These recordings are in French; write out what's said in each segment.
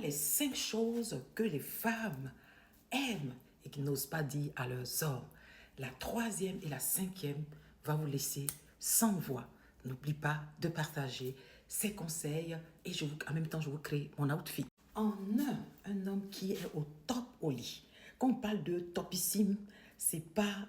les 5 choses que les femmes aiment et qu'ils n'osent pas dire à leurs hommes. La troisième et la cinquième va vous laisser sans voix. N'oublie pas de partager ces conseils et en même temps, je vous crée mon outfit. En un homme qui est au top au lit. Quand on parle de topissime, c'est pas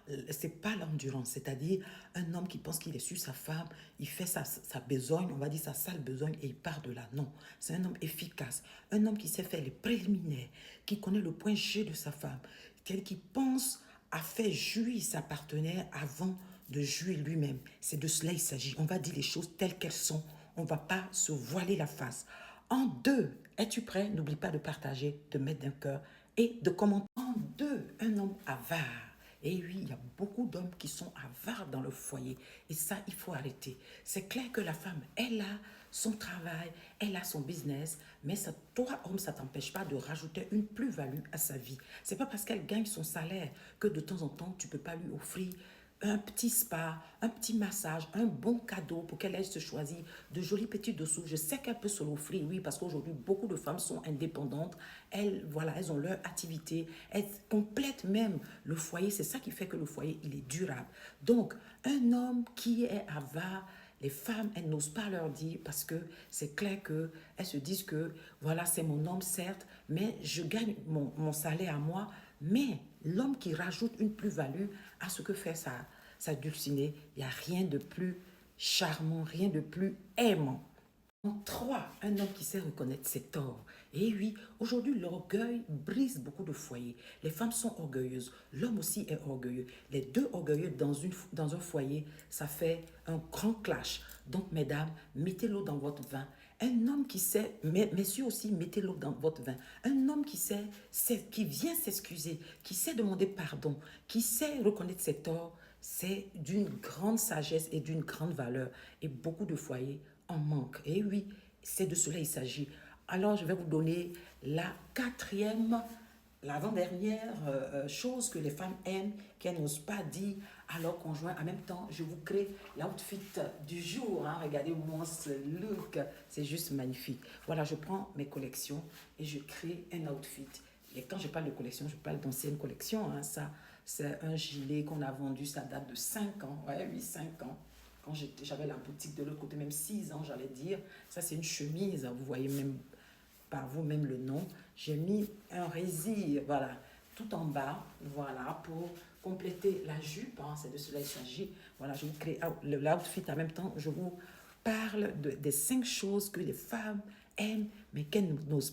l'endurance, c'est-à-dire un homme qui pense qu'il est sur sa femme, il fait sa besogne, on va dire sa sale besogne et il part de là. Non, c'est un homme efficace, un homme qui sait faire les préliminaires, qui connaît le point G de sa femme, qui pense à faire jouir sa partenaire avant de jouir lui-même. C'est de cela il s'agit. On va dire les choses telles qu'elles sont. On ne va pas se voiler la face. En deux, es-tu prêt? N'oublie pas de partager, de mettre d'un cœur et de commenter. En deux, un homme avare. Et oui, il y a beaucoup d'hommes qui sont avares dans le foyer. Et ça, il faut arrêter. C'est clair que la femme, elle a son travail, elle a son business, mais ça, toi, homme, ça ne t'empêche pas de rajouter une plus-value à sa vie. C'est pas parce qu'elle gagne son salaire que de temps en temps, tu ne peux pas lui offrir un petit spa, un petit massage, un bon cadeau pour qu'elle aille se choisir de jolis petits dessous. Je sais qu'elle peut se l'offrir, oui, parce qu'aujourd'hui, beaucoup de femmes sont indépendantes. Elles, voilà, elles ont leur activité. Elles complètent même le foyer. C'est ça qui fait que le foyer, il est durable. Donc, un homme qui est avare, les femmes, elles n'osent pas leur dire parce que c'est clair qu'elles se disent que, voilà, c'est mon homme, certes, mais je gagne mon salaire à moi. Mais l'homme qui rajoute une plus-value à ce que fait sa dulcinée, il n'y a rien de plus charmant, rien de plus aimant. En trois, un homme qui sait reconnaître ses torts. Et oui, aujourd'hui, l'orgueil brise beaucoup de foyers. Les femmes sont orgueilleuses, l'homme aussi est orgueilleux. Les deux orgueilleux dans un foyer, ça fait un grand clash. Donc, mesdames, mettez l'eau dans votre vin. Un homme qui sait, messieurs aussi, mettez l'eau dans votre vin. Un homme qui sait, qui vient s'excuser, qui sait demander pardon, qui sait reconnaître ses torts, c'est d'une grande sagesse et d'une grande valeur. Et beaucoup de foyers en manque. Et oui, c'est de cela il s'agit. Alors, je vais vous donner la quatrième, l'avant-dernière chose que les femmes aiment, qu'elles n'osent pas dire à leur conjoint. En même temps, je vous crée l'outfit du jour. Hein. Regardez-moi ce look. C'est juste magnifique. Voilà, je prends mes collections et je crée un outfit. Et quand je parle de collection, je parle d'ancienne collection. Hein. Ça, c'est un gilet qu'on a vendu, ça date de 5 ans. Ouais, oui, 5 ans. Quand j'avais la boutique de l'autre côté, même 6 ans, j'allais dire. Ça, c'est une chemise. Vous voyez même par vous-même le nom. J'ai mis un résil, voilà, tout en bas, voilà, pour compléter la jupe. Hein, c'est de cela il s'agit. Voilà, je vous crée l'outfit en même temps. Je vous parle des 5 choses que les femmes aiment, mais qu'elles n'osent